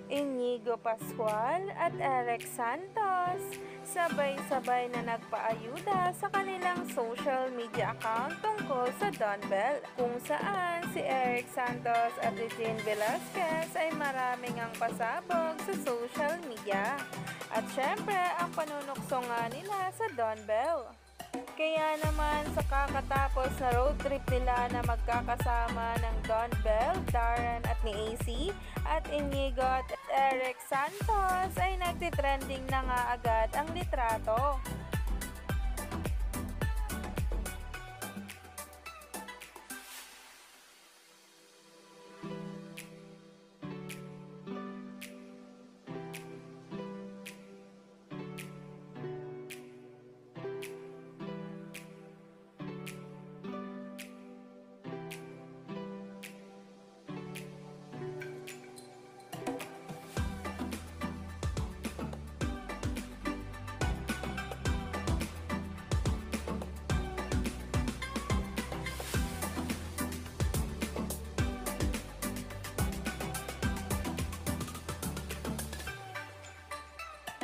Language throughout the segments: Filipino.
Inigo Pascual at Eric Santos sabay-sabay na nagpaayuda sa kanilang social media account tungkol sa Don Bell, kung saan si Eric Santos at Regine Velasquez ay maraming ang pasabog sa social media. At syempre, ang panunukso nga nila sa Don Bell. Kaya naman sa kakatapos na road trip nila na magkakasama ng Don Bell, Darren at ni AC at Inigo at Eric Santos ay nagtitrending na nga agad ang litrato.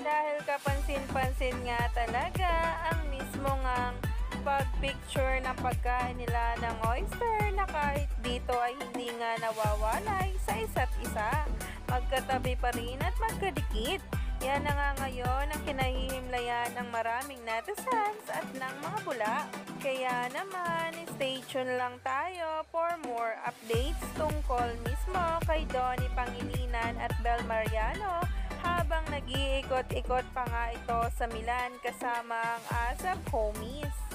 Dahil kapansin-pansin nga talaga ang mismo ngang pag-picture ng pagkain nila ng oyster na kahit dito ay hindi nga nawawalay sa isa't isa. Magkatabi pa rin at magkadikit. Yan na nga ngayon ang kinahihimlayan ng maraming netizens at ng mga bula. Kaya naman, stay tuned lang tayo for more updates tungkol mismo kay Donnie Pangilinan at Bel Mariano habang nag-iikot-ikot pa nga ito sa Milan kasama ang ASAP homies.